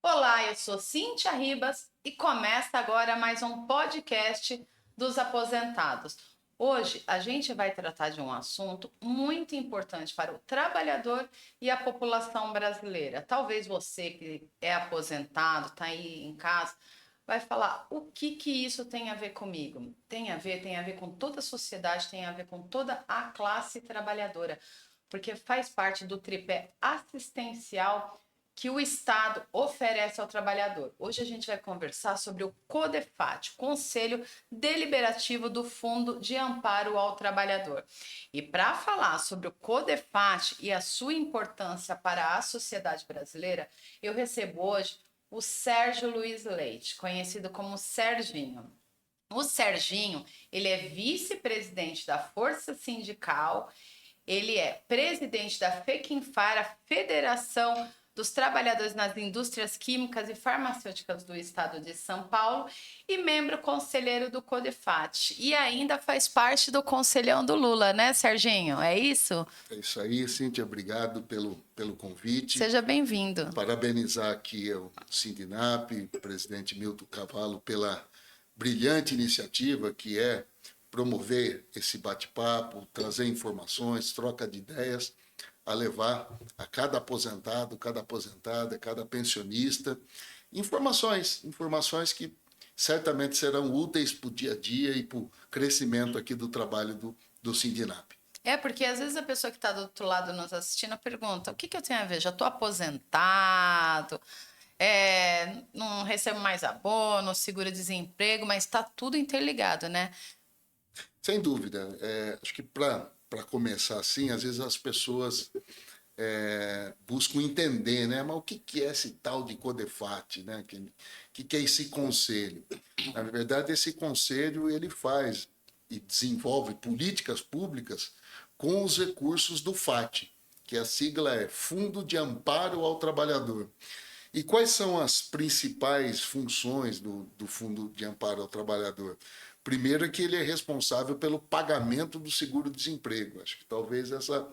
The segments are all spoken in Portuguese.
Olá, eu sou Cíntia Ribas e começa agora mais um podcast dos aposentados. Hoje a gente vai tratar de um assunto muito importante para o trabalhador e a população brasileira. Talvez você que é aposentado, está aí em casa, vai falar o que isso tem a ver comigo? Tem a ver com toda a sociedade, tem a ver com toda a classe trabalhadora, porque faz parte do tripé assistencial que o Estado oferece ao trabalhador. Hoje a gente vai conversar sobre o CODEFAT, Conselho Deliberativo do Fundo de Amparo ao Trabalhador. E para falar sobre o CODEFAT e a sua importância para a sociedade brasileira, eu recebo hoje o Sérgio Luiz Leite, conhecido como Serginho. O Serginho, ele é vice-presidente da Força Sindical, ele é presidente da FEQINFAR, a Federação dos Trabalhadores nas Indústrias Químicas e Farmacêuticas do Estado de São Paulo e membro conselheiro do CODEFAT. E ainda faz parte do Conselhão do Lula, né, Serginho? É isso? É isso aí, Cíntia, obrigado pelo convite. Seja bem-vindo. Parabenizar aqui o Sindinap, o presidente Milton Cavallo, pela brilhante iniciativa que é promover esse bate-papo, trazer informações, troca de ideias, a levar a cada aposentado, cada aposentada, cada pensionista, informações que certamente serão úteis para o dia a dia e para o crescimento aqui do trabalho do Sindinap. É, porque às vezes a pessoa que está do outro lado nos assistindo pergunta: o que eu tenho a ver? Já estou aposentado, não recebo mais abono, seguro-desemprego, mas está tudo interligado, né? Sem dúvida. Acho que para começar assim, às vezes as pessoas buscam entender, né? Mas o que é esse tal de CODEFAT, né? Que é esse conselho? Na verdade, esse conselho ele faz e desenvolve políticas públicas com os recursos do FAT, que a sigla é Fundo de Amparo ao Trabalhador. E quais são as principais funções do Fundo de Amparo ao Trabalhador? Primeiro é que ele é responsável pelo pagamento do seguro-desemprego. Acho que talvez essa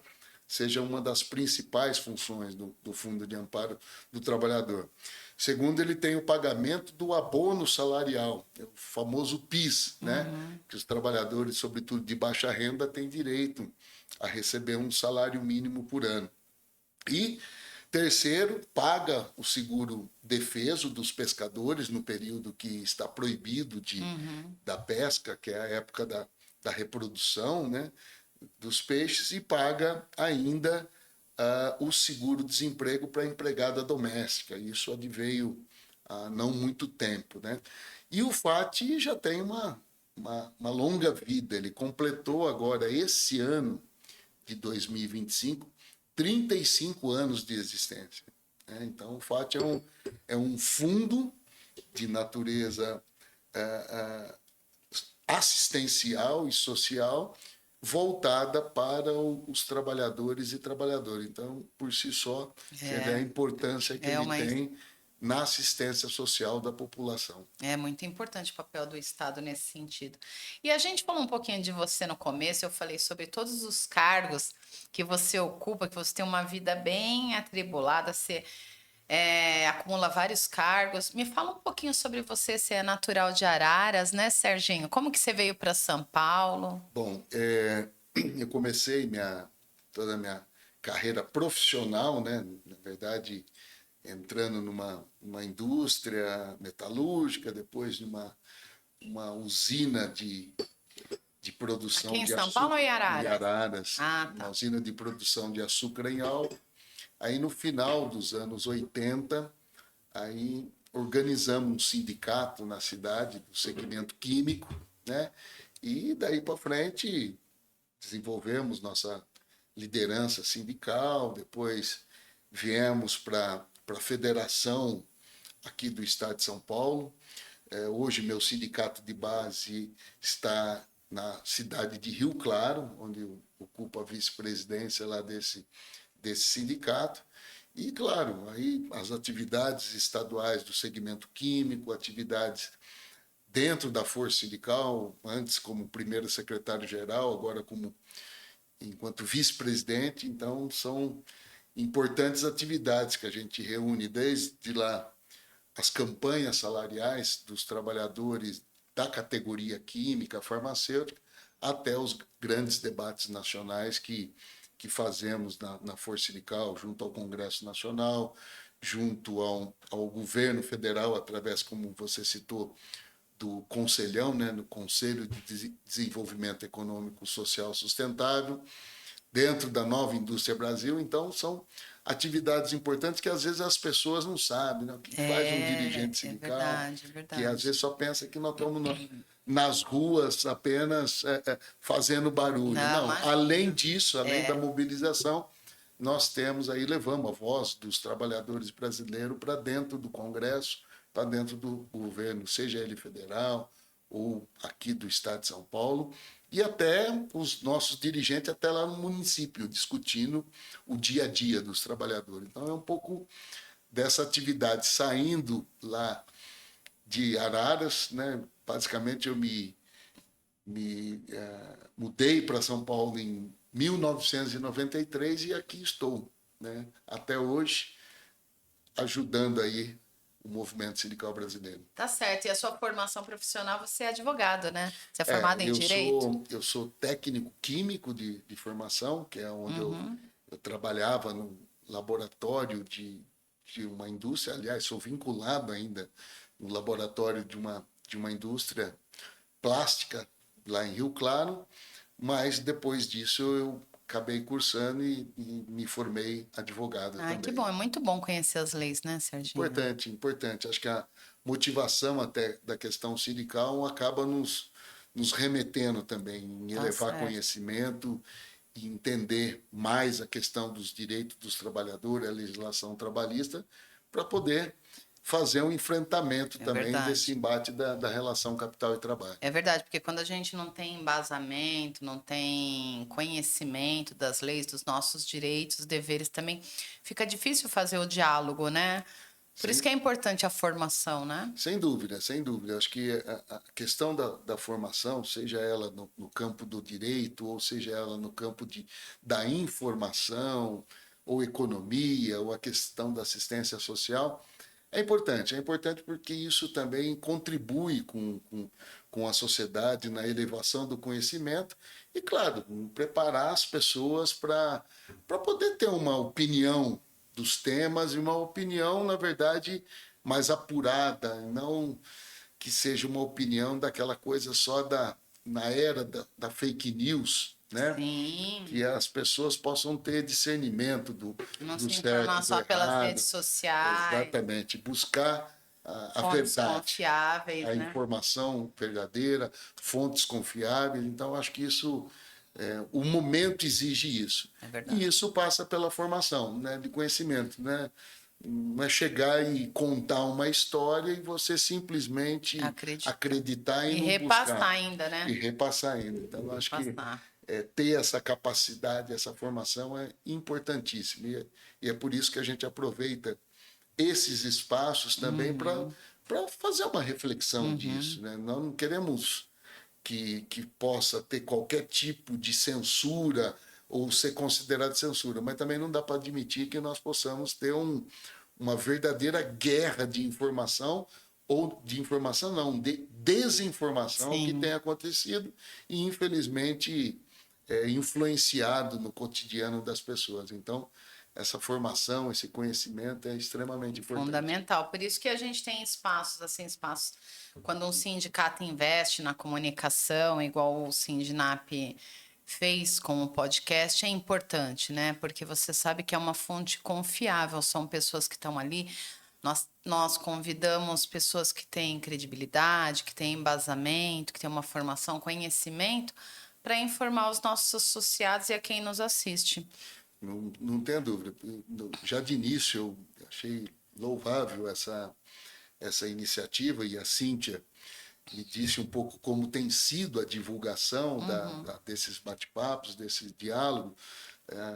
seja uma das principais funções do Fundo de Amparo do Trabalhador. Segundo, ele tem o pagamento do abono salarial, o famoso PIS, né? Que os trabalhadores, sobretudo de baixa renda, têm direito a receber um salário mínimo por ano. E terceiro, paga o seguro defeso dos pescadores no período que está proibido da pesca, que é a época da reprodução, né, dos peixes, e paga ainda o seguro-desemprego para a empregada doméstica. Isso adveio há não muito tempo, né? E o FAT já tem uma longa vida. Ele completou agora, esse ano de 2025, 35 anos de existência. Então, o FAT é um fundo de natureza assistencial e social voltada para os trabalhadores e trabalhadoras. Então, por si só, você vê a importância que ele tem na assistência social da população. É muito importante o papel do Estado nesse sentido. E a gente falou um pouquinho de você no começo, eu falei sobre todos os cargos que você ocupa, que você tem uma vida bem atribulada, você acumula vários cargos. Me fala um pouquinho sobre você, você é natural de Araras, né, Serginho? Como que você veio para São Paulo? Bom, eu comecei toda a minha carreira profissional, né? Na verdade, entrando numa indústria metalúrgica, depois uma usina de produção Aqui em de São Paulo ou em açúcar em Araras? Araras, Ah, uma tá. usina de produção de açúcar em álcool. Aí, no final dos anos 80, aí organizamos um sindicato na cidade do segmento químico, né? E daí para frente desenvolvemos nossa liderança sindical, depois viemos para a federação aqui do estado de São Paulo. Hoje meu sindicato de base está na cidade de Rio Claro, onde eu ocupo a vice-presidência lá desse sindicato. E, claro, aí as atividades estaduais do segmento químico, atividades dentro da força sindical, antes como primeiro secretário-geral, agora enquanto vice-presidente. Então, são importantes atividades que a gente reúne desde lá as campanhas salariais dos trabalhadores da categoria química, farmacêutica, até os grandes debates nacionais que fazemos na Força Sindical, junto ao Congresso Nacional, junto ao governo federal, através, como você citou, do Conselhão, né, no Conselho de Desenvolvimento Econômico Social Sustentável, dentro da Nova Indústria Brasil. Então, são atividades importantes que às vezes as pessoas não sabem, né? O que faz um dirigente sindical, É verdade. que às vezes só pensa que nós estamos nas ruas apenas fazendo barulho. Não, Não, imagina. além disso, além da mobilização, nós temos aí, levamos a voz dos trabalhadores brasileiros para dentro do Congresso, para dentro do governo, seja ele federal ou aqui do estado de São Paulo, e até os nossos dirigentes até lá no município, discutindo o dia a dia dos trabalhadores. Então, é um pouco dessa atividade, saindo lá de Araras, né? Basicamente, eu me mudei para São Paulo em 1993 e aqui estou, né? Até hoje, ajudando aí o movimento sindical brasileiro. Tá certo. E a sua formação profissional, você é advogado, né? Você é formado em Direito? Eu sou técnico químico de formação, que é onde eu trabalhava no laboratório de uma indústria. Aliás, sou vinculado ainda no laboratório de uma indústria plástica lá em Rio Claro, mas depois disso eu acabei cursando e me formei advogado Ai, também. que bom. É muito bom conhecer as leis, né, Serginho? Importante, importante. Acho que a motivação até da questão sindical acaba nos remetendo também em Tá elevar certo. conhecimento e entender mais a questão dos direitos dos trabalhadores, a legislação trabalhista, para poder fazer um enfrentamento É também verdade. desse embate da relação capital e trabalho. É verdade, porque quando a gente não tem embasamento, não tem conhecimento das leis, dos nossos direitos, deveres também, fica difícil fazer o diálogo, né? Por isso que é importante a formação, né? Sem dúvida, sem dúvida. Acho que a questão da formação, seja ela no campo do direito, ou seja ela no campo da informação, ou economia, ou a questão da assistência social, é importante. É importante porque isso também contribui com a sociedade na elevação do conhecimento e, claro, preparar as pessoas para poder ter uma opinião dos temas e uma opinião, na verdade, mais apurada, não que seja uma opinião daquela coisa só na era da fake news, né? Sim. Que as pessoas possam ter discernimento Não do se certo, informar do só pelas errado. redes sociais, Exatamente. Buscar a fontes verdade, confiáveis, a né? informação verdadeira, fontes confiáveis. Então, acho que isso, o momento exige isso. É verdade. E isso passa pela formação, né, de conhecimento, né? Não é chegar e contar uma história e você simplesmente acreditar e E não repassar buscar. ainda, né? E repassar ainda. Então, eu acho que Repassar. ter essa capacidade, essa formação é importantíssimo. E é por isso que a gente aproveita esses espaços também para fazer uma reflexão disso. Né? Nós não queremos que possa ter qualquer tipo de censura ou ser considerado censura, mas também não dá para admitir que nós possamos ter uma verdadeira guerra de informação, ou de informação não, de desinformação que tem acontecido e, infelizmente, influenciado no cotidiano das pessoas. Então, essa formação, esse conhecimento é extremamente importante. Fundamental. Por isso que a gente tem espaços, assim, espaços. Quando um sindicato investe na comunicação, igual o Sindinap fez com o podcast, é importante, né? Porque você sabe que é uma fonte confiável, são pessoas que estão ali. Nós convidamos pessoas que têm credibilidade, que têm embasamento, que têm uma formação, conhecimento, para informar os nossos associados e a quem nos assiste. Não tenha dúvida. Já de início eu achei louvável essa iniciativa, e a Cíntia me disse um pouco como tem sido a divulgação desses bate-papos, desse diálogo.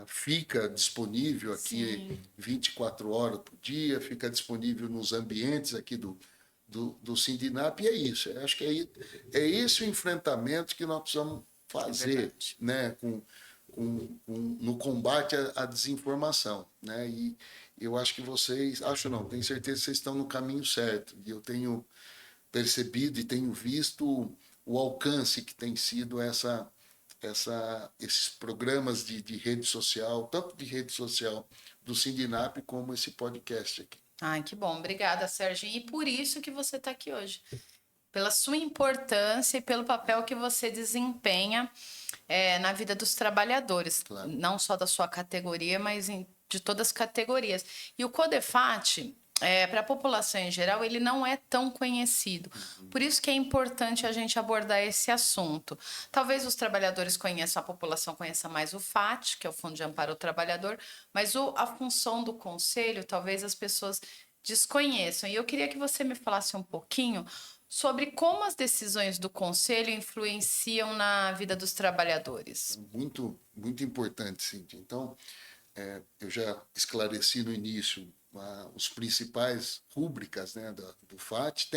Fica disponível aqui 24 horas por dia, fica disponível nos ambientes aqui do Sindinap, e é isso. Eu acho que é esse o enfrentamento que nós precisamos fazer, né, com no combate à desinformação, né? E eu acho que vocês, acho não, tenho certeza que vocês estão no caminho certo. E eu tenho percebido e tenho visto o alcance que tem sido esses programas de rede social, tanto de rede social do Sindinap como esse podcast aqui. Ai, que bom. Obrigada, Sérgio. E por isso que você está aqui hoje. Pela sua importância e pelo papel que você desempenha na vida dos trabalhadores. Claro. Não só da sua categoria, mas de todas as categorias. E o Codefat, para a população em geral, ele não é tão conhecido. Por isso que é importante a gente abordar esse assunto. Talvez os trabalhadores conheçam, a população conheça mais o FAT, que é o Fundo de Amparo ao Trabalhador, mas a função do conselho, talvez as pessoas desconheçam. E eu queria que você me falasse um pouquinho sobre como as decisões do conselho influenciam na vida dos trabalhadores. Muito, muito importante, Cíntia. Então, eu já esclareci no início os principais rúbricas, né, do FAT.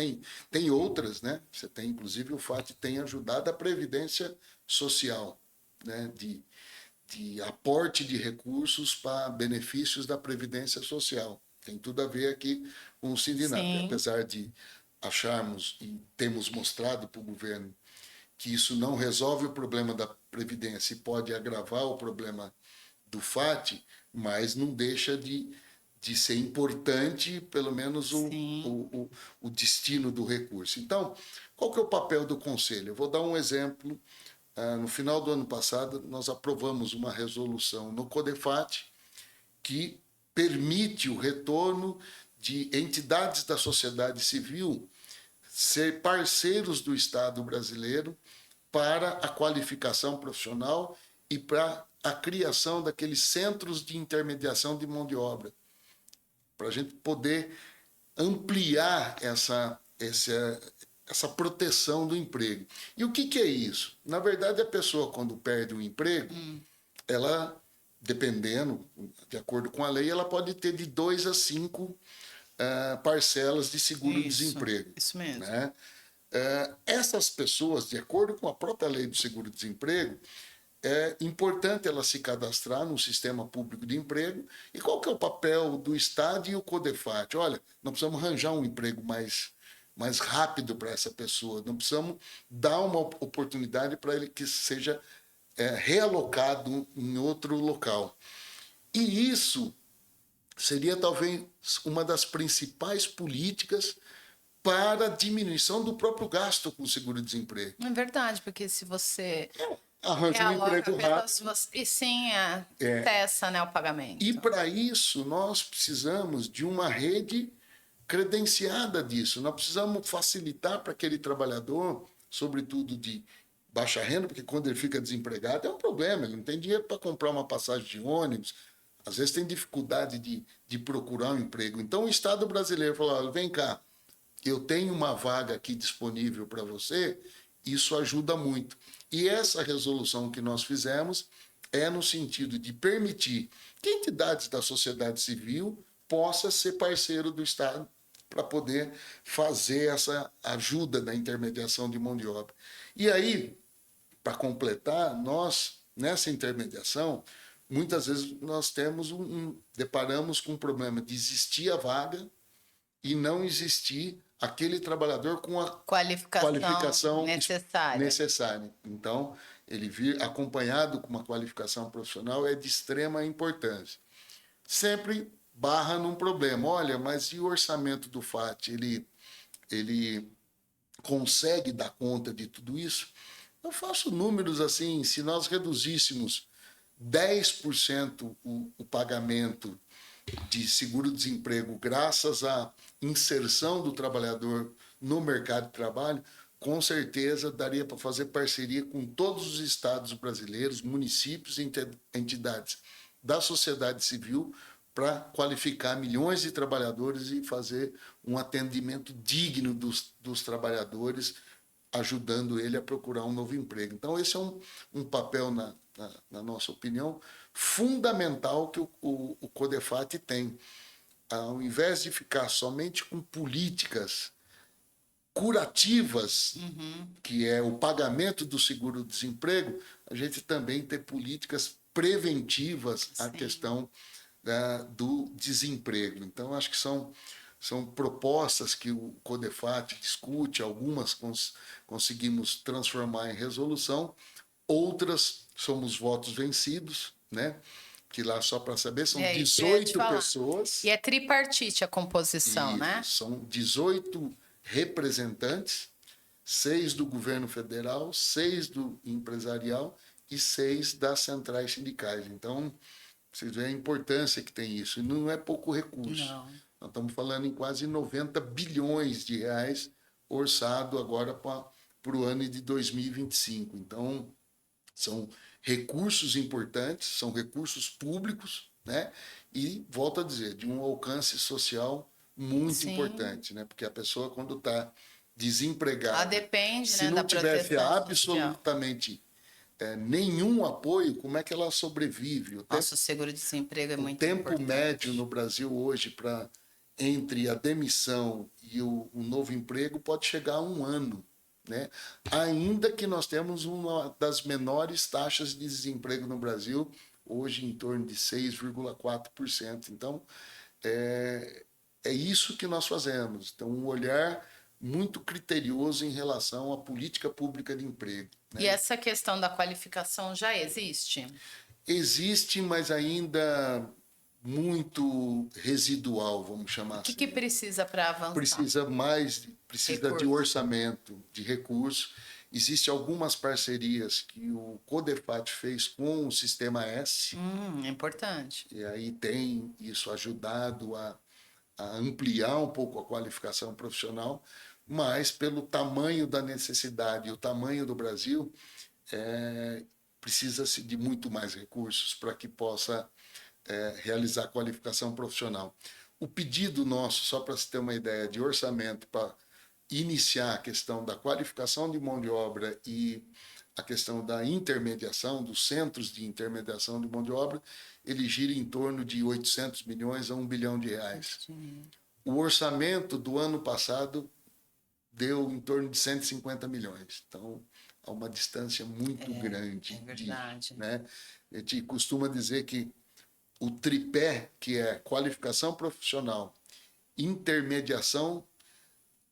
Tem outras, né? Você tem, inclusive, o FAT tem ajudado a Previdência Social, né, de aporte de recursos para benefícios da Previdência Social. Tem tudo a ver aqui com o Sindinap. Apesar de acharmos e temos mostrado para o governo que isso não resolve o problema da Previdência e pode agravar o problema do FAT, mas não deixa de ser importante, pelo menos, o destino do recurso. Então, qual que é o papel do Conselho? Eu vou dar um exemplo. No final do ano passado, nós aprovamos uma resolução no Codefat que permite o retorno de entidades da sociedade civil ser parceiros do Estado brasileiro para a qualificação profissional e para a criação daqueles centros de intermediação de mão de obra, para a gente poder ampliar essa proteção do emprego. E o que é isso? Na verdade, a pessoa, quando perde o emprego, ela, dependendo, de acordo com a lei, ela pode ter de 2 a 5 parcelas de seguro-desemprego. Isso mesmo. Né? Essas pessoas, de acordo com a própria lei do seguro-desemprego, é importante ela se cadastrar no sistema público de emprego. E qual que é o papel do Estado e o Codefat? Olha, nós precisamos arranjar um emprego mais rápido para essa pessoa, nós precisamos dar uma oportunidade para ele que seja realocado em outro local. E isso seria talvez uma das principais políticas para a diminuição do próprio gasto com o seguro-desemprego. É verdade, porque se você arranja um emprego rápido. E sim, cessa, né, o pagamento. E para isso nós precisamos de uma rede credenciada disso. Nós precisamos facilitar para aquele trabalhador, sobretudo de baixa renda, porque quando ele fica desempregado é um problema, ele não tem dinheiro para comprar uma passagem de ônibus, às vezes tem dificuldade de procurar um emprego. Então o Estado brasileiro falou, olha, vem cá, eu tenho uma vaga aqui disponível para você, isso ajuda muito. E essa resolução que nós fizemos é no sentido de permitir que entidades da sociedade civil possam ser parceiro do Estado para poder fazer essa ajuda na intermediação de mão de obra. E aí, para completar, nós, nessa intermediação, muitas vezes nós deparamos com o problema de existir a vaga e não existir aquele trabalhador com a qualificação necessária. Então, ele vir acompanhado com uma qualificação profissional é de extrema importância. Sempre barra num problema. Olha, mas e o orçamento do FAT? Ele consegue dar conta de tudo isso? Eu faço números assim, se nós reduzíssemos 10% o pagamento de seguro-desemprego graças à inserção do trabalhador no mercado de trabalho, com certeza daria para fazer parceria com todos os estados brasileiros, municípios e entidades da sociedade civil para qualificar milhões de trabalhadores e fazer um atendimento digno dos trabalhadores, ajudando ele a procurar um novo emprego. Então, esse é um papel, na nossa opinião, fundamental que o Codefat tem. Ao invés de ficar somente com políticas curativas, que é o pagamento do seguro-desemprego, a gente também tem políticas preventivas à Sim. questão do desemprego. Então, acho que são propostas que o CODEFAT discute, algumas conseguimos transformar em resolução, outras somos votos vencidos, né? Que lá, só para saber, são Isso eu ia te 18 falar. pessoas. E é tripartite a composição, Isso, né? são 18 representantes, 6 do governo federal, 6 do empresarial e 6 das centrais sindicais. Então, vocês veem a importância que tem isso. E não é pouco recurso. Não. Nós estamos falando em quase 90 bilhões de reais orçado agora para o ano de 2025. Então, são recursos importantes, são recursos públicos, né? E, volto a dizer, de um alcance social muito Sim. importante, né? Porque a pessoa, quando está Ela desempregada, depende, se né, não da tivesse proteção social. absolutamente nenhum apoio, como é que ela sobrevive? Nossa, o seguro-desemprego é O muito tempo importante. médio no Brasil hoje para entre a demissão e o novo emprego pode chegar a 1 ano, né? Ainda que nós temos uma das menores taxas de desemprego no Brasil, hoje em torno de 6,4%. Então, é isso que nós fazemos. Então, um olhar muito criterioso em relação à política pública de emprego, né? E essa questão da qualificação já existe? Existe, mas ainda muito residual, vamos chamar O que assim. que precisa para avançar? Precisa de orçamento, de recurso. Existem algumas parcerias que o CODEFAT fez com o Sistema S, É importante. e aí tem isso ajudado a ampliar um pouco a qualificação profissional, mas pelo tamanho da necessidade e o tamanho do Brasil, precisa-se de muito mais recursos para que possa realizar qualificação profissional. O pedido nosso, só para se ter uma ideia, de orçamento para iniciar a questão da qualificação de mão de obra e a questão da intermediação, dos centros de intermediação de mão de obra, ele gira em torno de 800 milhões a 1 bilhão de reais. O orçamento do ano passado deu em torno de 150 milhões. Então, há uma distância muito grande. É verdade. Disso, né? A gente costuma dizer que o tripé, que é qualificação profissional, intermediação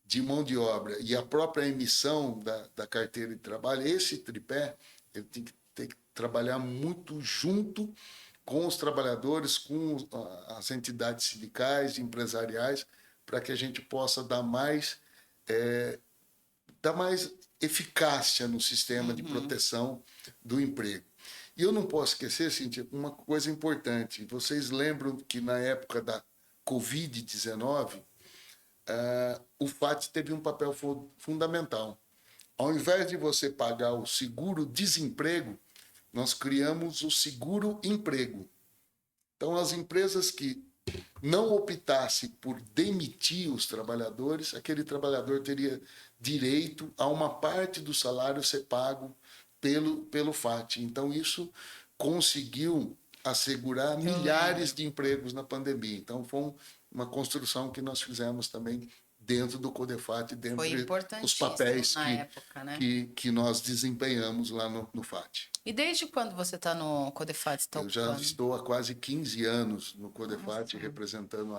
de mão de obra e a própria emissão da carteira de trabalho, esse tripé ele tem que trabalhar muito junto com os trabalhadores, com as entidades sindicais, empresariais, para que a gente possa dar mais eficácia no sistema de proteção do emprego. E eu não posso esquecer, Cíntia, uma coisa importante. Vocês lembram que na época da Covid-19, o FAT teve um papel fundamental. Ao invés de você pagar o seguro-desemprego, nós criamos o seguro-emprego. Então, as empresas que não optassem por demitir os trabalhadores, aquele trabalhador teria direito a uma parte do salário ser pago pelo FAT. Então, isso conseguiu assegurar milhares de empregos na pandemia. Então, foi uma construção que nós fizemos também dentro do CODEFAT, dentro dos papéis que nós desempenhamos lá no FAT. E desde quando você está no CODEFAT? Eu já estou há quase 15 anos no CODEFAT, representando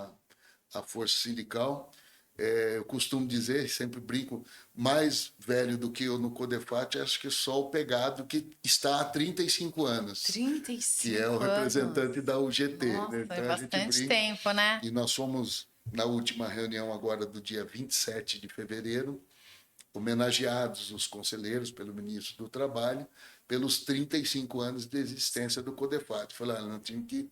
a força sindical. Eu costumo dizer, sempre brinco, mais velho do que eu no CODEFAT, acho que só o Pegado, que está há 35 anos. 35 que é o representante da UGT. Nossa, né? Então, é bastante tempo, né? E nós fomos, na última reunião agora do dia 27 de fevereiro, homenageados os conselheiros pelo ministro do Trabalho, pelos 35 anos de existência do CODEFAT. Falei, não tinha que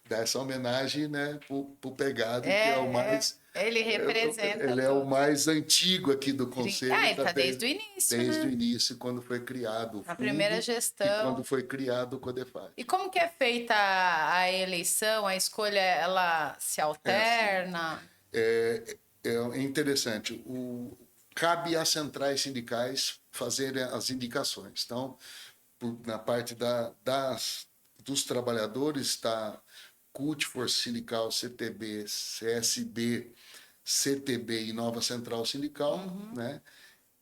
dar essa homenagem, né, para o Pegado, que é o mais... Ele representa. Ele é o mais antigo aqui do Conselho. Ele está desde o início. Desde o início, quando foi criado o fundo. A primeira gestão. E quando foi criado o CODEFAT. E como que é feita a eleição? A escolha, ela se alterna? É interessante. Cabe às centrais sindicais fazerem as indicações. Então, na parte dos trabalhadores, está CUT, Força Sindical, CTB, CSB, CTB e Nova Central Sindical, né?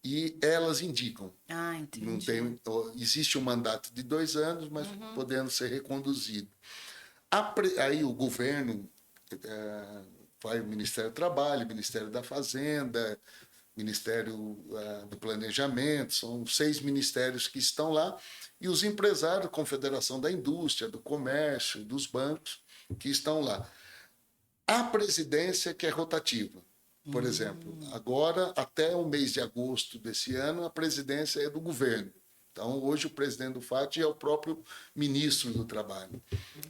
e elas indicam. Ah, Não entendi. tem, existe um mandato de 2 anos, mas podendo ser reconduzido. Aí o governo vai o Ministério do Trabalho, Ministério da Fazenda, Ministério do Planejamento, são 6 ministérios que estão lá, e os empresários, Confederação da Indústria, do Comércio, dos bancos, que estão lá. A presidência que é rotativa. Por exemplo, agora, até o mês de agosto desse ano, a presidência é do governo. Então, hoje, o presidente do FAT é o próprio ministro do Trabalho.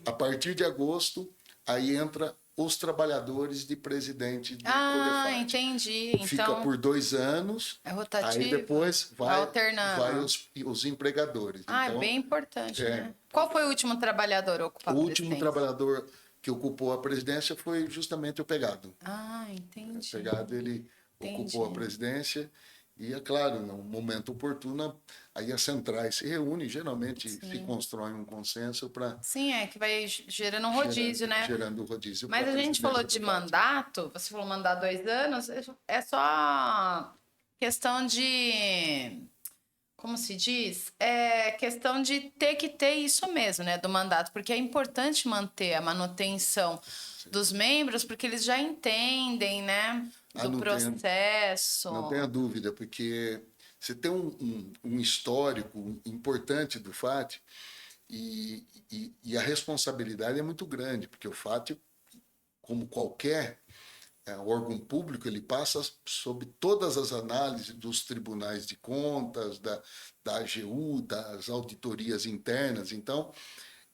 A partir de agosto, aí entra os trabalhadores de presidente do Ah, CODEFAT. entendi. Fica Então, por 2 anos, é aí rotativo? depois Vai vai alternando. os empregadores. Ah, é Então, bem importante, é, né? Qual foi o último trabalhador a o ocupar a último presidência? trabalhador que ocupou a presidência foi justamente o Pegado. Ah, O entendi. Pegado, ele ocupou a Entendi. presidência e, é claro, no momento oportuno, aí as centrais se reúnem, geralmente se Sim. constrói um consenso para Sim, é que vai gerando um rodízio, né? gerando o rodízio para Mas a a gente falou presidência de do FAT. mandato, você falou mandar 2 anos, é só questão de, como se diz? É questão de ter que ter isso mesmo, né, do mandato, porque é importante manter a manutenção dos membros, porque eles já entendem, né, Ah, do processo. não tenha dúvida, porque você tem um histórico importante do FAT e a responsabilidade é muito grande, porque o FAT, como qualquer órgão público, ele passa sob todas as análises dos tribunais de contas, da AGU, das auditorias internas. Então,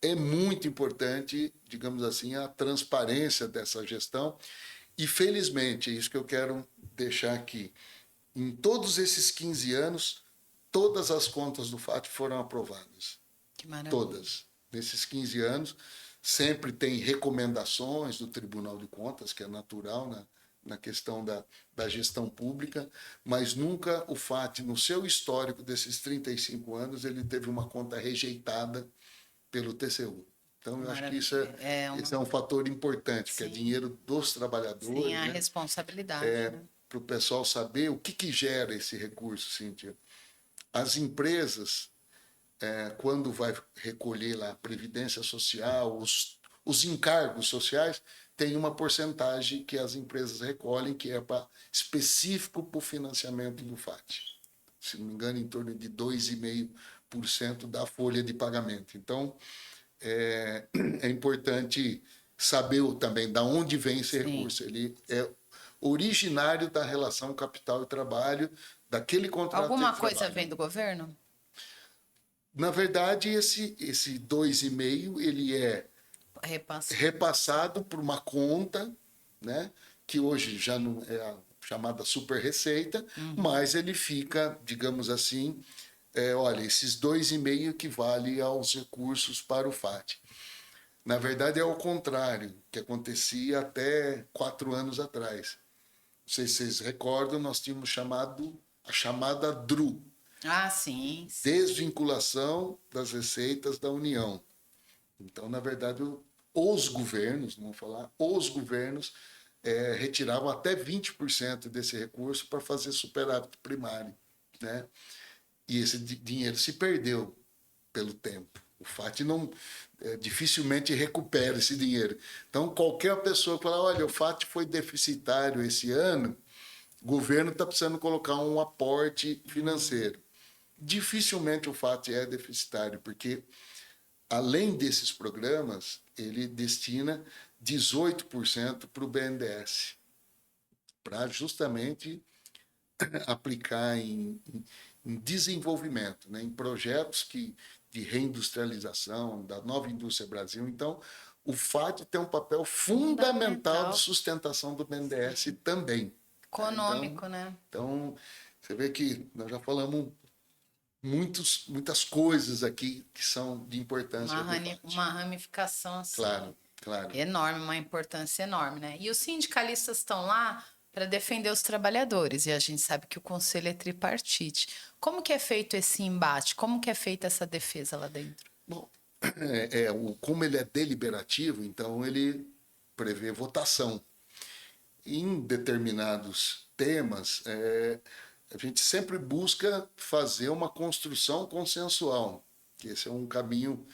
é muito importante, digamos assim, a transparência dessa gestão. E, felizmente, é isso que eu quero deixar aqui. Em todos esses 15 anos, todas as contas do FAT foram aprovadas. Que maravilha. Todas. Nesses 15 anos, sempre tem recomendações do Tribunal de Contas, que é natural na questão da gestão pública, mas nunca o FAT, no seu histórico desses 35 anos, ele teve uma conta rejeitada pelo TCU. Então, eu acho que esse é um fator importante, que é dinheiro dos trabalhadores. Sim, a né? responsabilidade. Né? Para o pessoal saber o que gera esse recurso, Cíntia. As empresas, quando vai recolher lá a Previdência Social, os encargos sociais, tem uma porcentagem que as empresas recolhem, que é específico para o financiamento do FAT. Se não me engano, em torno de 2,5% da folha de pagamento. Então, é importante saber também de onde vem esse recurso. Ele é originário da relação capital e trabalho, daquele contrato Alguma de coisa trabalho. vem do governo? Na verdade, esse 2,5 ele é repassado por uma conta, né, que hoje já não é a chamada super receita, mas ele fica, digamos assim, olha, esses 2,5 equivale aos recursos para o FAT. Na verdade, é o contrário, que acontecia até 4 anos atrás. Não sei se vocês recordam, nós tínhamos a chamada DRU. Ah, sim. Desvinculação das receitas da União. Então, na verdade, os governos, vamos falar, os governos retiravam até 20% desse recurso para fazer superávit primário. Né? E esse dinheiro se perdeu pelo tempo. O FAT não dificilmente recupera esse dinheiro. Então, qualquer pessoa que fala, olha, o FAT foi deficitário esse ano, o governo está precisando colocar um aporte financeiro. Dificilmente o FAT é deficitário, porque, além desses programas, ele destina 18% para o BNDES, para justamente aplicar em desenvolvimento, né, em projetos de reindustrialização da nova indústria Brasil. Então, o FAT tem um papel fundamental de sustentação do BNDES também. Econômico, né? Então, você vê que nós já falamos muitas coisas aqui que são de importância do FAT. Uma ramificação assim. Claro. Enorme, uma importância enorme, né? E os sindicalistas estão lá para defender os trabalhadores, e a gente sabe que o conselho é tripartite. Como que é feito esse embate? Como que é feita essa defesa lá dentro? Bom, como ele é deliberativo, então ele prevê votação. Em determinados temas, a gente sempre busca fazer uma construção consensual, que esse é um caminho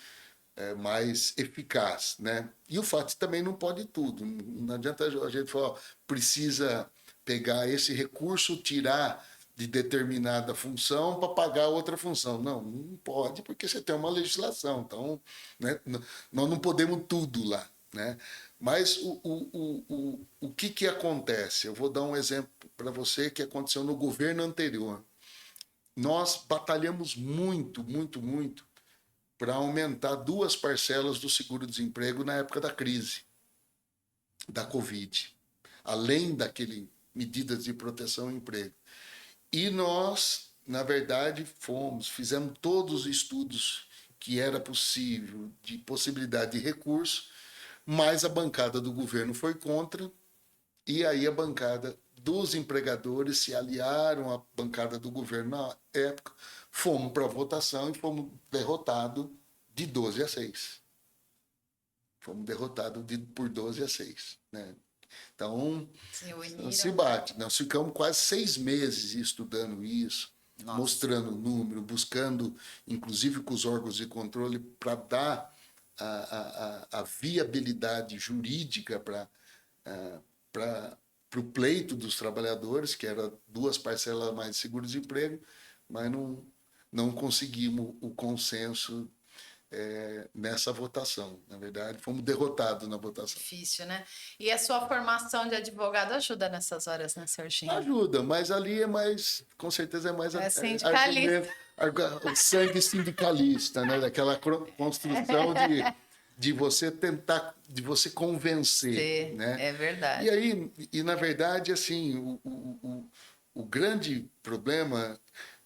mais eficaz, né? E o FAT também não pode tudo. Não adianta a gente falar, ó, precisa pegar esse recurso, tirar de determinada função para pagar outra função. Não, não pode, porque você tem uma legislação. Então, né, nós não podemos tudo lá, né? Mas o que acontece? Eu vou dar um exemplo para você que aconteceu no governo anterior. Nós batalhamos muito, muito, muito para aumentar 2 parcelas do seguro-desemprego na época da crise, da Covid, além daquele medidas de proteção ao emprego. E nós, na verdade, fizemos todos os estudos que era possível, de possibilidade de recurso, mas a bancada do governo foi contra, e aí a bancada dos empregadores se aliaram à bancada do governo na época, fomos para a votação e fomos derrotados de 12-6. Fomos derrotados por 12-6. Né? Então, se bate. Nós ficamos quase 6 meses estudando isso, nossa, mostrando o número, buscando, inclusive com os órgãos de controle, para dar a viabilidade jurídica para o pleito dos trabalhadores, que era 2 parcelas a mais de seguro-desemprego, mas não conseguimos o consenso nessa votação. Na verdade, fomos derrotados na votação. Difícil, né? E a sua formação de advogado ajuda nessas horas, né, Serginho? Ajuda, mas ali é mais, com certeza é mais sindicalista. O sangue sindicalista, né? Daquela construção de você tentar, de você convencer, né? É verdade. E aí, na verdade, assim, o grande problema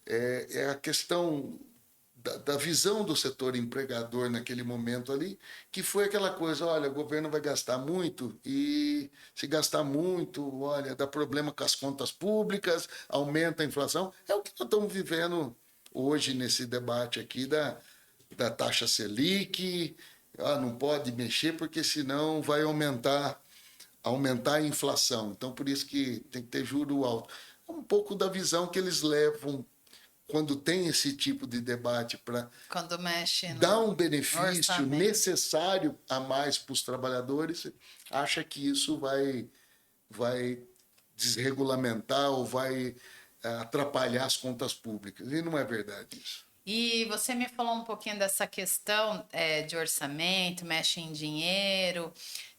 é a questão da visão do setor empregador naquele momento ali, que foi aquela coisa, olha, o governo vai gastar muito e se gastar muito, olha, dá problema com as contas públicas, aumenta a inflação. É o que nós estamos vivendo hoje nesse debate aqui da taxa Selic, não pode mexer porque senão vai aumentar a inflação. Então, por isso que tem que ter juro alto. É um pouco da visão que eles levam quando tem esse tipo de debate para dar um benefício necessário a mais para os trabalhadores, acha que isso vai desregulamentar ou vai atrapalhar as contas públicas. E não é verdade isso. E você me falou um pouquinho dessa questão de orçamento, mexe em dinheiro,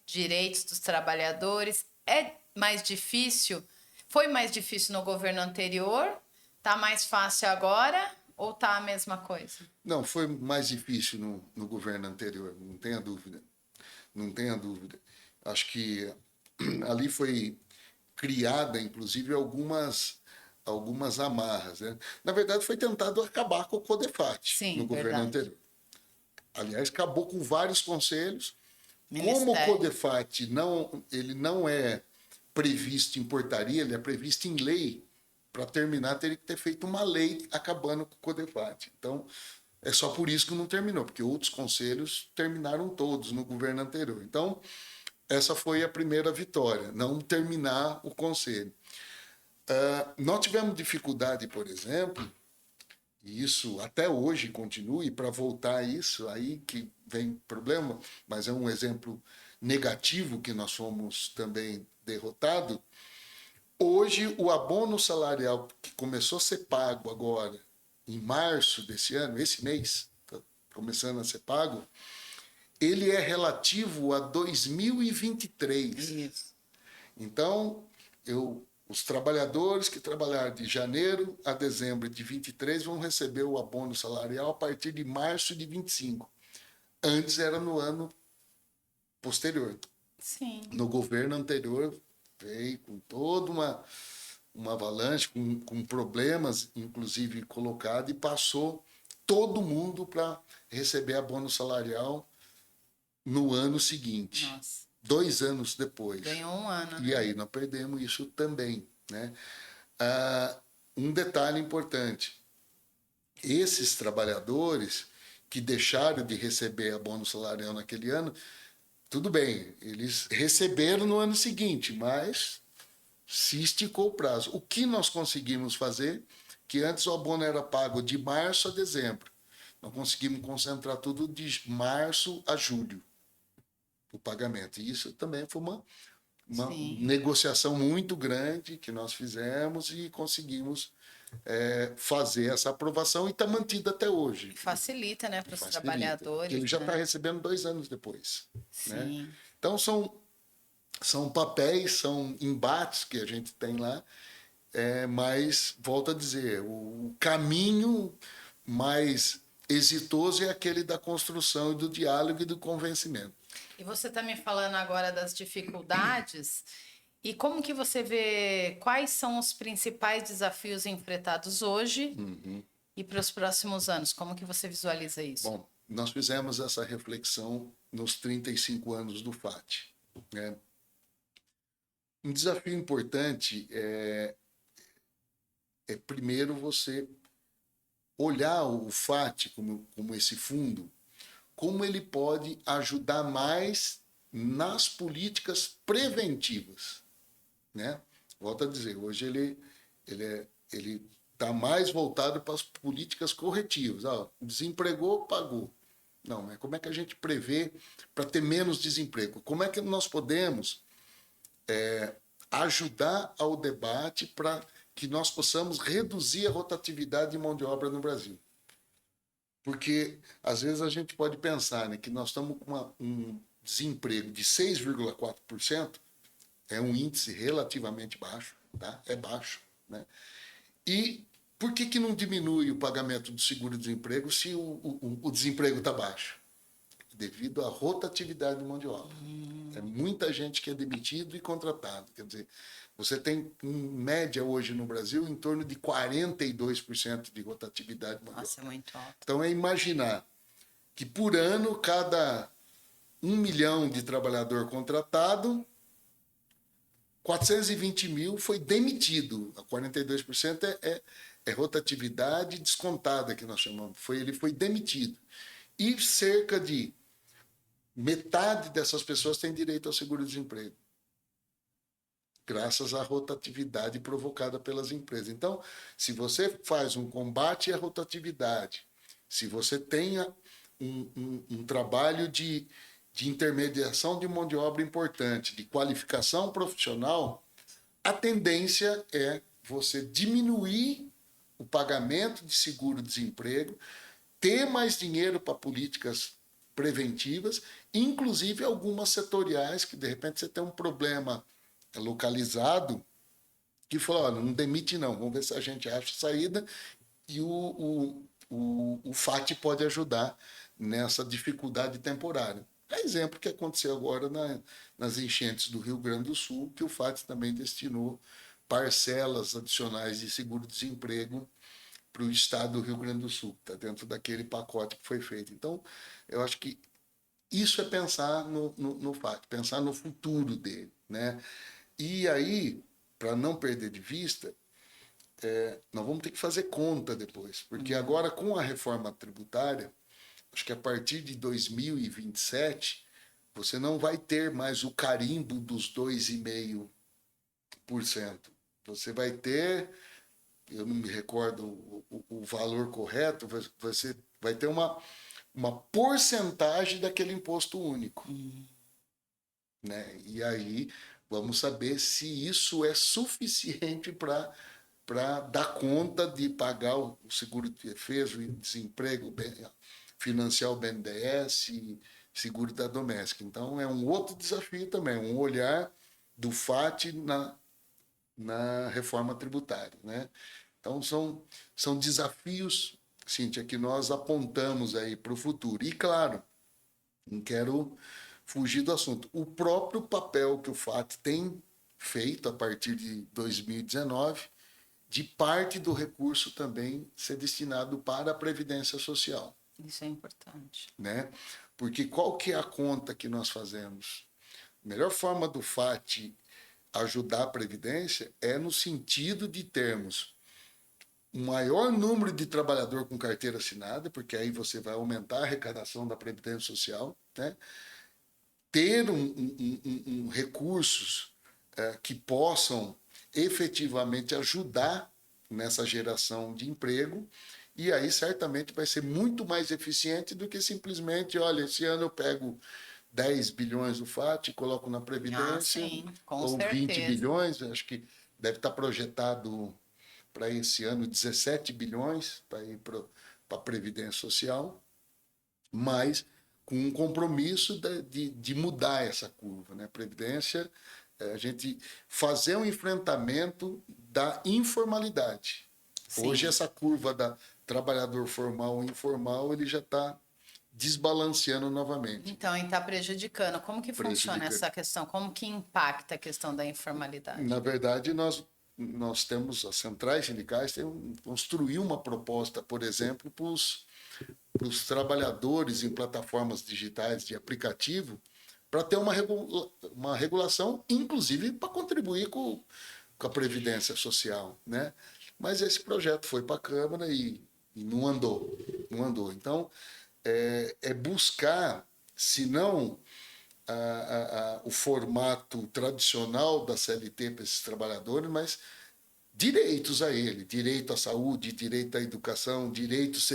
direitos dos trabalhadores. É mais difícil? Foi mais difícil no governo anterior? Tá mais fácil agora ou tá a mesma coisa? Não, foi mais difícil no governo anterior, não tenha dúvida. Não tenha dúvida. Acho que ali foi criada, inclusive, algumas amarras. Né? Na verdade, foi tentado acabar com o CODEFAT no governo anterior. Aliás, acabou com vários conselhos. Como o CODEFAT ele não é previsto em portaria, ele é previsto em lei. Para terminar, teria que ter feito uma lei acabando com o CODEFAT. Então, é só por isso que não terminou, porque outros conselhos terminaram todos no governo anterior. Então, essa foi a primeira vitória, não terminar o conselho. Nós tivemos dificuldade, por exemplo, e isso até hoje continua, e para voltar a isso, aí que vem problema, mas é um exemplo negativo que nós fomos também derrotados. Hoje, o abono salarial que começou a ser pago agora, em março desse ano, esse mês, tá começando a ser pago, ele é relativo a 2023. Isso. Então, os trabalhadores que trabalharam de janeiro a dezembro de 23 vão receber o abono salarial a partir de março de 25. Antes era no ano posterior. Sim. No governo anterior, veio com toda uma avalanche, com problemas, inclusive, colocado, e passou todo mundo para receber abono salarial no ano seguinte. Nossa. 2 anos depois. Ganhou um ano. E aí nós perdemos isso também. Né? Um detalhe importante. Esses trabalhadores que deixaram de receber abono salarial naquele ano, tudo bem, eles receberam no ano seguinte, mas se esticou o prazo. O que nós conseguimos fazer, que antes o abono era pago de março a dezembro. Nós conseguimos concentrar tudo de março a julho, o pagamento. E isso também foi uma negociação muito grande que nós fizemos e conseguimos fazer essa aprovação e está mantida até hoje. Facilita, né, para os Facilita, trabalhadores. ele já está né? recebendo 2 anos depois. Né? Sim. Então, são papéis, são embates que a gente tem lá, mas, volto a dizer, o caminho mais exitoso é aquele da construção e do diálogo e do convencimento. E você está me falando agora das dificuldades. E como que você vê quais são os principais desafios enfrentados hoje e para os próximos anos? Como que você visualiza isso? Bom, nós fizemos essa reflexão nos 35 anos do FAT. Né? Um desafio importante é primeiro você olhar o FAT como esse fundo, como ele pode ajudar mais nas políticas preventivas. Né? Volto a dizer, hoje ele está mais voltado para as políticas corretivas. Desempregou, pagou. Não, mas como é que a gente prevê para ter menos desemprego? Como é que nós podemos ajudar ao debate para que nós possamos reduzir a rotatividade de mão de obra no Brasil? Porque, às vezes, a gente pode pensar, né, que nós estamos com um desemprego de 6,4%, é um índice relativamente baixo, tá? É baixo. Né? E por que não diminui o pagamento do seguro-desemprego se o desemprego está baixo? Devido à rotatividade de mão de obra. É muita gente que é demitido e contratado. Quer dizer, você tem, em média, hoje no Brasil, em torno de 42% de rotatividade de mão de obra. Nossa, é muito alto. Então, é imaginar que, por ano, cada 1 milhão de trabalhador contratado, 420 mil foi demitido. A 42% é rotatividade descontada, que nós chamamos. Ele foi demitido. E cerca de metade dessas pessoas tem direito ao seguro-desemprego, graças à rotatividade provocada pelas empresas. Então, se você faz um combate à rotatividade, se você tenha um trabalho de intermediação de mão de obra importante, de qualificação profissional, a tendência é você diminuir o pagamento de seguro-desemprego, ter mais dinheiro para políticas preventivas, inclusive algumas setoriais que, de repente, você tem um problema localizado que fala, não demite não, vamos ver se a gente acha saída, e o FAT pode ajudar nessa dificuldade temporária. É exemplo que aconteceu agora nas enchentes do Rio Grande do Sul, que o FAT também destinou parcelas adicionais de seguro-desemprego para o estado do Rio Grande do Sul, está dentro daquele pacote que foi feito. Então, eu acho que isso é pensar no FAT, pensar no futuro dele. Né? E aí, para não perder de vista, nós vamos ter que fazer conta depois, porque agora, com a reforma tributária, acho que a partir de 2027, você não vai ter mais o carimbo dos 2,5%. Você vai ter, eu não me recordo o valor correto, você vai ter uma porcentagem daquele imposto único. Né? E aí vamos saber se isso é suficiente para dar conta de pagar o seguro de defesa, o desemprego, financiar o BNDES, seguro da doméstica. Então, é um outro desafio também, um olhar do FAT na reforma tributária. Né? Então, são desafios, Cíntia, que nós apontamos aí para o futuro. E, claro, não quero fugir do assunto. O próprio papel que o FAT tem feito a partir de 2019, de parte do recurso também ser destinado para a Previdência Social. Isso é importante. Né? Porque qual que é a conta que nós fazemos? A melhor forma do FAT ajudar a Previdência é no sentido de termos um maior número de trabalhador com carteira assinada, porque aí você vai aumentar a arrecadação da Previdência Social, né? Ter recursos que possam efetivamente ajudar nessa geração de emprego, e aí certamente vai ser muito mais eficiente do que simplesmente, olha, esse ano eu pego 10 bilhões do FAT e coloco na Ah, Previdência, sim, com ou 20 certeza. bilhões, acho que deve estar projetado para esse ano 17 bilhões para ir para a Previdência Social, mas com um compromisso de mudar essa curva. Né? Previdência, a gente fazer um enfrentamento da informalidade. Hoje, Sim. essa curva da trabalhador formal e informal, ele já está desbalanceando novamente, Então, e está prejudicando. Como que funciona prejudicando. essa questão? Como que impacta a questão da informalidade? Na verdade, nós temos, as centrais sindicais construir uma proposta, por exemplo, para os trabalhadores em plataformas digitais de aplicativo, para ter uma regulação, inclusive para contribuir com a Previdência Social. Né? Mas esse projeto foi para a Câmara e não andou. Não andou. Então, é buscar, se não o formato tradicional da CLT para esses trabalhadores, mas direitos a ele, direito à saúde, direito à educação, direito se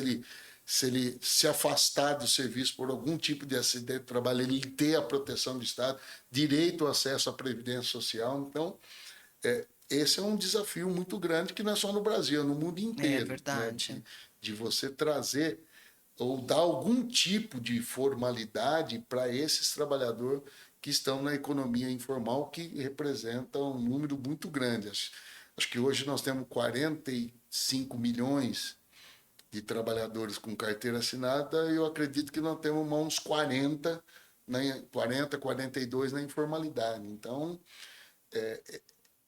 ele se afastar do serviço por algum tipo de acidente de trabalho, ele ter a proteção do Estado, direito ao acesso à previdência social. Então, esse é um desafio muito grande que não é só no Brasil, é no mundo É inteiro, né? verdade. de você trazer ou dar algum tipo de formalidade para esses trabalhadores que estão na economia informal, que representa um número muito grande. Acho que hoje nós temos 45 milhões de trabalhadores com carteira assinada, e eu acredito que nós temos uns 42 na informalidade. Então,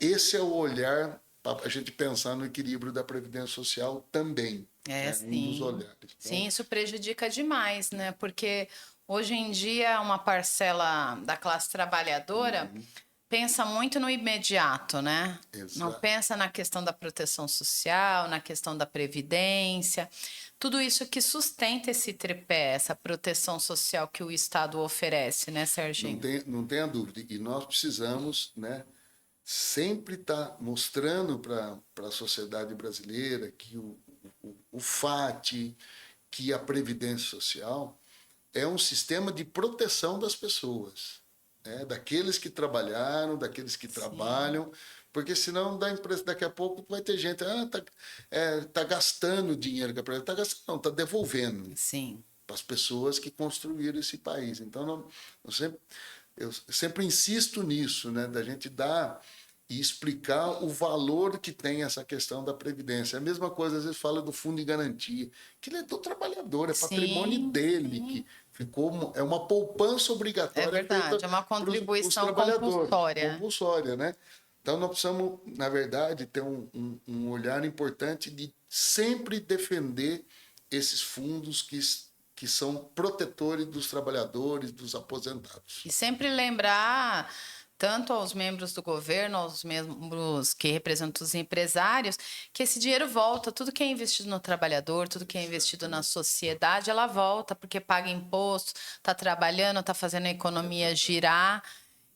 esse é o olhar para a gente pensar no equilíbrio da Previdência Social também. É, É um dos sim. olhares. Sim, Então, isso prejudica demais, né? Porque hoje em dia uma parcela da classe trabalhadora pensa muito no imediato, né? Não exato. pensa na questão da proteção social, na questão da previdência, tudo isso que sustenta esse tripé, essa proteção social que o Estado oferece, né, Serginho? Não tenha dúvida. E nós precisamos, né, sempre estar mostrando para a sociedade brasileira que o FAT, que a Previdência Social é um sistema de proteção das pessoas, né, daqueles que trabalharam, daqueles que Sim, trabalham, porque senão dá a impressão, daqui a pouco vai ter gente, tá gastando dinheiro que a Previdência, tá gastando, não, está devolvendo sim. para as pessoas que construíram esse país. Então, eu sempre insisto nisso, né, da gente dar e explicar o valor que tem essa questão da Previdência. É a mesma coisa, às vezes, fala do fundo de garantia, que ele é do trabalhador, é patrimônio Sim, dele, sim. que é uma poupança É obrigatória feita verdade, é uma para os contribuição trabalhadores, compulsória. compulsória, né? Então, nós precisamos, na verdade, ter um olhar importante de sempre defender esses fundos que são protetores dos trabalhadores, dos aposentados. E sempre lembrar, tanto aos membros do governo, aos membros que representam os empresários, que esse dinheiro volta. Tudo que é investido no trabalhador, tudo que é investido na Exatamente. sociedade, ela volta, porque paga imposto, está trabalhando, está fazendo a economia girar.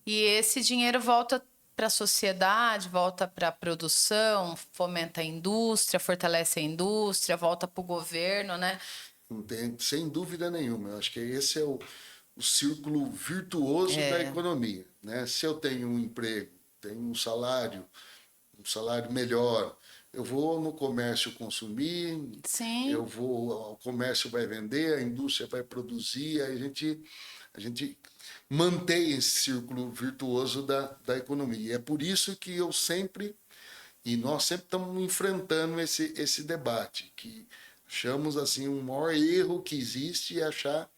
E esse dinheiro volta para a sociedade, volta para a produção, fomenta a indústria, fortalece a indústria, volta para o governo, né? Não tem, sem dúvida nenhuma. Eu acho que esse é o círculo virtuoso da É, economia. Né? Se eu tenho um emprego, tenho um salário melhor, eu vou no comércio consumir, sim, o comércio vai vender, a indústria vai produzir, a gente mantém esse círculo virtuoso da economia. E é por isso que nós sempre estamos enfrentando esse debate, que achamos assim, o maior erro que existe é achar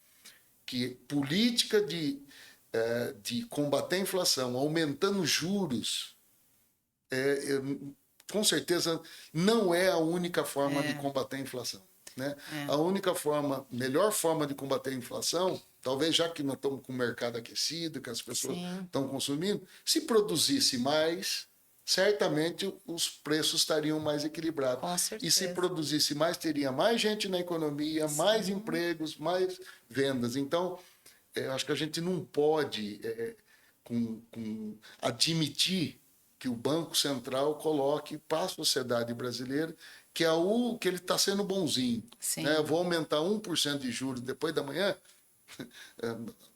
que política de combater a inflação, aumentando juros, com certeza não é a única forma de é, combater a inflação. Né? é. A melhor forma de combater a inflação, talvez já que nós estamos com o mercado aquecido, que as pessoas Sim, estão consumindo, se produzisse mais, certamente os preços estariam mais equilibrados. com E se certeza. produzisse mais, teria mais gente na economia, mais Sim, empregos, mais vendas. Então, acho que a gente não pode admitir que o Banco Central coloque para a sociedade brasileira, que é o que ele está sendo bonzinho. Sim. Né? Eu vou aumentar 1% de juros depois da manhã,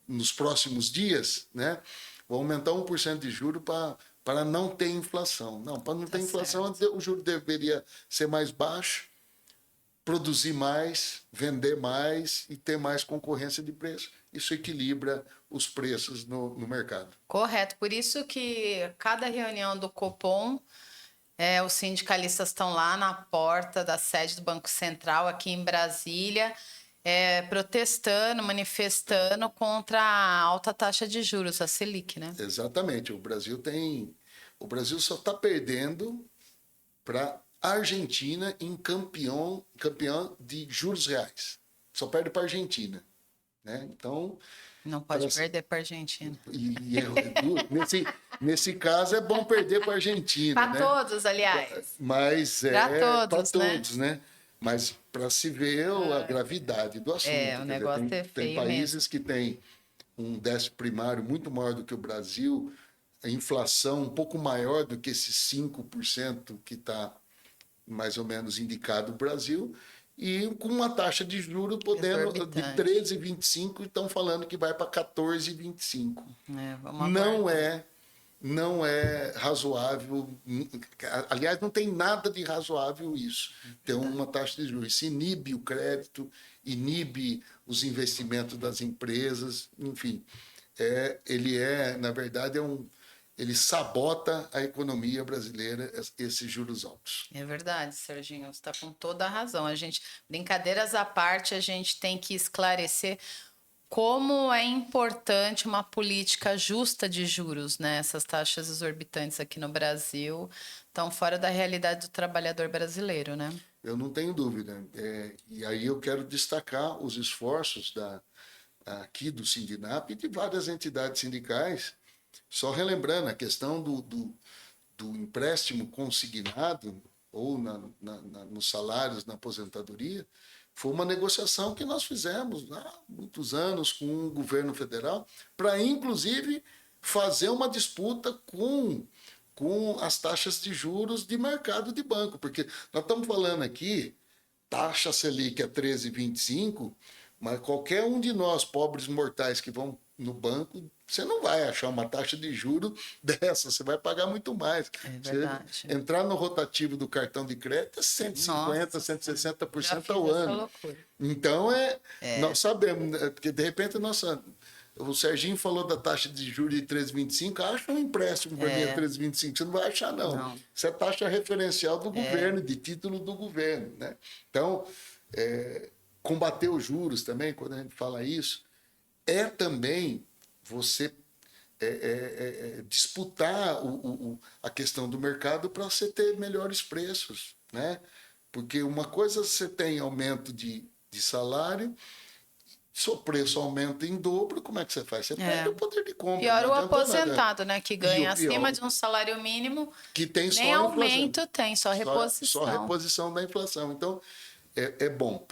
nos próximos dias, né? Vou aumentar 1% de juros para não ter inflação. Não, para não ter inflação, o juro deveria ser mais baixo, produzir mais, vender mais e ter mais concorrência de preço. Isso equilibra os preços no mercado. Correto. Por isso que cada reunião do Copom, os sindicalistas estão lá na porta da sede do Banco Central, aqui em Brasília, protestando, manifestando contra a alta taxa de juros, a Selic, né? Exatamente. O Brasil só está perdendo para a Argentina em campeão de juros reais. Só perde para a Argentina. Né? Então, não pode perder para a Argentina. Nesse caso, é bom perder para a Argentina. Para né? todos, aliás. Mas para todos, né? Mas para se ver a gravidade do assunto. O negócio é feio tem países mesmo. que têm um déficit primário muito maior do que o Brasil, a inflação um pouco maior do que esses 5% que está mais ou menos indicado o Brasil, e com uma taxa de juros podendo de 13,25, estão falando que vai para 14,25. Não é razoável. Aliás, não tem nada de razoável isso. Ter uma taxa de juros. Isso inibe o crédito, inibe os investimentos das empresas, enfim. Na verdade, ele sabota a economia brasileira, esses juros altos. É verdade, Serginho, você está com toda a razão. Brincadeiras à parte, a gente tem que esclarecer como é importante uma política justa de juros, né? Essas taxas exorbitantes aqui no Brasil estão fora da realidade do trabalhador brasileiro, né? Eu não tenho dúvida. E aí eu quero destacar os esforços aqui do Sindinap e de várias entidades sindicais. Só relembrando a questão do empréstimo consignado ou nos salários, na aposentadoria, foi uma negociação que nós fizemos há muitos anos com o governo federal para, inclusive, fazer uma disputa com as taxas de juros de mercado de banco. Porque nós estamos falando aqui, taxa Selic é 13,25, mas qualquer um de nós, pobres mortais que vão no banco, você não vai achar uma taxa de juro dessa, você vai pagar muito mais. É verdade. Você entrar no rotativo do cartão de crédito é 150%, 160% ao ano. Então, nós sabemos, porque de repente o Serginho falou da taxa de juros de 13,25, acha um empréstimo para mim a 13,25, você não vai achar, não. Isso é taxa referencial do governo, de título do governo. Né? Então, combater os juros também, quando a gente fala isso, também você disputar a questão do mercado para você ter melhores preços, né? Porque uma coisa você tem aumento de salário, seu preço aumenta em dobro, como é que você faz? Você perde o poder de compra. Pior o aposentado, né? Que ganha acima de um salário mínimo, que tem nem só aumento tem, só reposição. Só reposição da inflação. Então, é bom.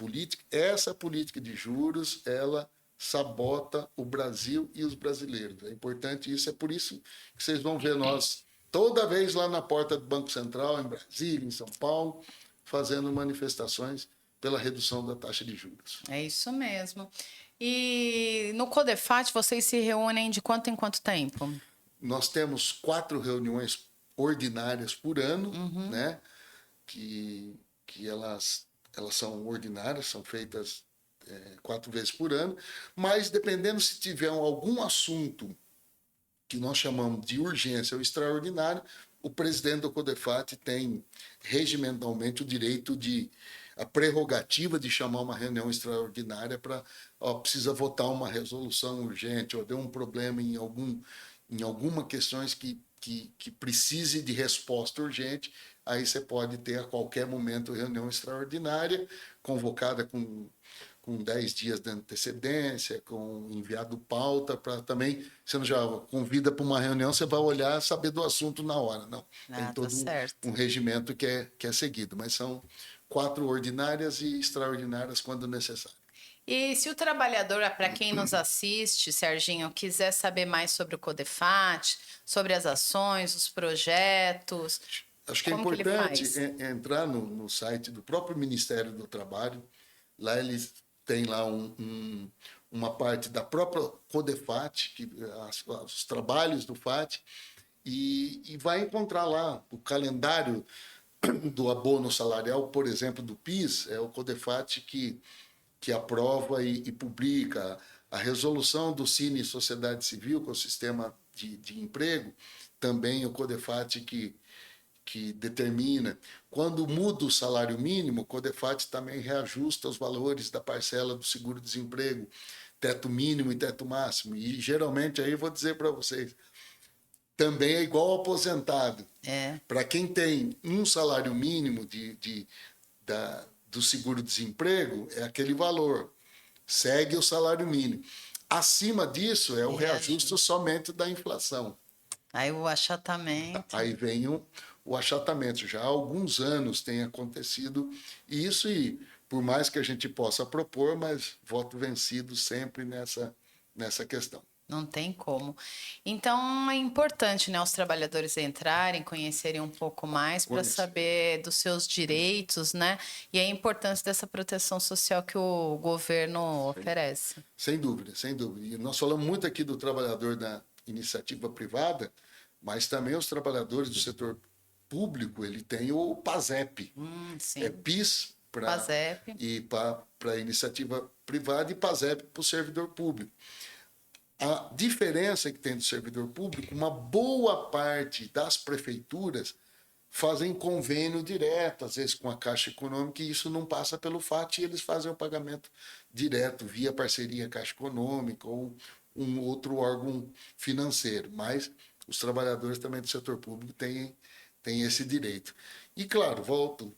Essa política de juros, ela sabota o Brasil e os brasileiros. É importante isso, é por isso que vocês vão ver nós toda vez lá na porta do Banco Central, em Brasília, em São Paulo, fazendo manifestações pela redução da taxa de juros. É isso mesmo. E no Codefat, vocês se reúnem de quanto em quanto tempo? Nós temos 4 reuniões ordinárias por ano, né? Que elas são ordinárias, são feitas 4 vezes por ano, mas dependendo se tiver algum assunto que nós chamamos de urgência ou extraordinário, o presidente do Codefat tem regimentalmente o direito a prerrogativa de chamar uma reunião extraordinária para, precisa votar uma resolução urgente, ou deu um problema em alguma questões que precise de resposta urgente, aí você pode ter a qualquer momento reunião extraordinária, convocada com 10 dias de antecedência, com enviado pauta, para também, você não já convida para uma reunião, você vai olhar, saber do assunto na hora. Não, tem todo um regimento que é seguido, mas são 4 ordinárias e extraordinárias quando necessário. E se o trabalhador, para quem nos assiste, Serginho, quiser saber mais sobre o Codefat, sobre as ações, os projetos, Acho que é como que ele importante faz? entrar no site do próprio Ministério do Trabalho. Lá eles têm lá uma parte da própria Codefat, os trabalhos do FAT, e vai encontrar lá o calendário do abono salarial, por exemplo, do PIS, é o Codefat que aprova e publica a resolução do Cine Sociedade Civil, que é o sistema de emprego, também o Codefat que determina. Quando muda o salário mínimo, o Codefat também reajusta os valores da parcela do seguro-desemprego, teto mínimo e teto máximo. E geralmente, aí eu vou dizer para vocês, também é igual ao aposentado. É. Para quem tem um salário mínimo do seguro-desemprego, é aquele valor. Segue o salário mínimo. Acima disso, é o reajuste somente da inflação. Aí o achatamento. Aí vem o achatamento. Já há alguns anos tem acontecido isso e, por mais que a gente possa propor, mas voto vencido sempre nessa questão. Não tem como. Então é importante, né, os trabalhadores entrarem, conhecerem um pouco mais para saber dos seus direitos, né? E a importância dessa proteção social que o governo oferece. Sem dúvida, sem dúvida. E nós falamos muito aqui do trabalhador da iniciativa privada, mas também os trabalhadores do setor público, ele tem o PASEP. Sim. É PIS para a iniciativa privada e PASEP para o servidor público. A diferença que tem do servidor público, uma boa parte das prefeituras fazem convênio direto, às vezes com a Caixa Econômica, e isso não passa pelo FAT, e eles fazem o pagamento direto via parceria Caixa Econômica ou um outro órgão financeiro. Mas os trabalhadores também do setor público têm esse direito. E, claro, volto,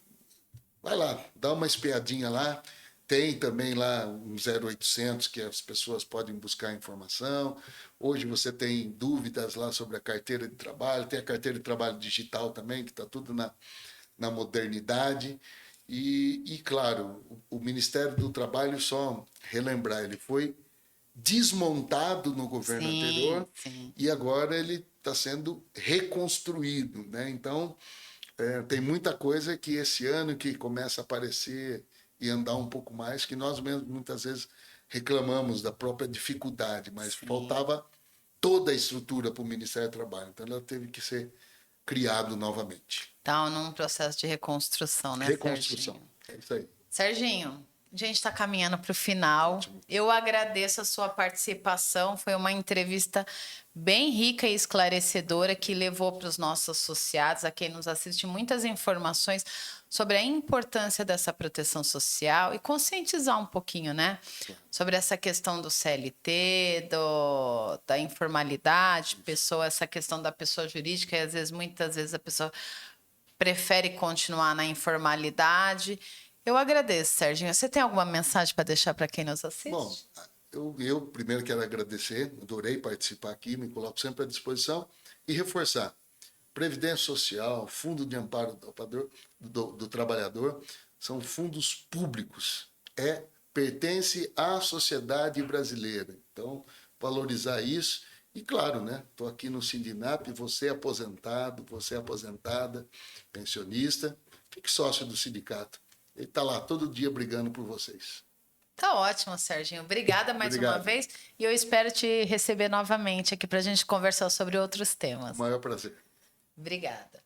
vai lá, dá uma espiadinha lá. Tem também lá um 0800 que as pessoas podem buscar informação. Hoje você tem dúvidas lá sobre a carteira de trabalho, tem a carteira de trabalho digital também, que está tudo na modernidade. E, claro, o Ministério do Trabalho, só relembrar, ele foi desmontado no governo anterior e agora ele está sendo reconstruído, né? Então, tem muita coisa que esse ano que começa a aparecer e andar um pouco mais, que nós mesmos muitas vezes reclamamos da própria dificuldade, mas faltava toda a estrutura para o Ministério do Trabalho. Então, ela teve que ser criado novamente. Está num processo de reconstrução, né, Reconstrução, Serginho? é isso aí. Serginho, a gente está caminhando para o final. Eu agradeço a sua participação. Foi uma entrevista bem rica e esclarecedora que levou para os nossos associados, a quem nos assiste, muitas informações sobre a importância dessa proteção social e conscientizar um pouquinho, né? Sobre essa questão do CLT, da informalidade, essa questão da pessoa jurídica, e às vezes, muitas vezes, a pessoa prefere continuar na informalidade. Eu agradeço, Serginho. Você tem alguma mensagem para deixar para quem nos assiste? Bom, eu primeiro quero agradecer, adorei participar aqui, me coloco sempre à disposição e reforçar. Previdência Social, Fundo de Amparo do Trabalhador, são fundos públicos, pertence à sociedade brasileira. Então, valorizar isso. E claro, né? Estou aqui no Sindinap, você é aposentado, você é aposentada, pensionista, fique sócio do sindicato. Ele está lá todo dia brigando por vocês. Tá ótimo, Serginho. Obrigada mais uma vez. E eu espero te receber novamente aqui para a gente conversar sobre outros temas. O maior prazer. Obrigada.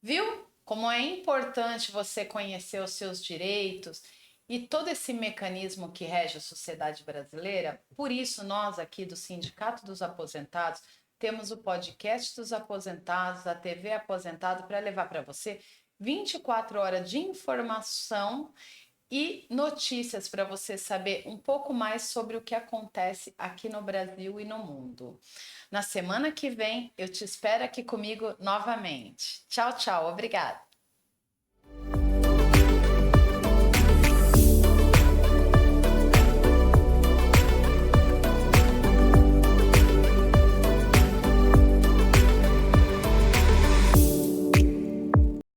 Viu como é importante você conhecer os seus direitos e todo esse mecanismo que rege a sociedade brasileira? Por isso, nós aqui do Sindicato dos Aposentados temos o podcast dos aposentados, a TV Aposentado, para levar para você 24 horas de informação e notícias para você saber um pouco mais sobre o que acontece aqui no Brasil e no mundo. Na semana que vem, eu te espero aqui comigo novamente. Tchau, tchau. Obrigada.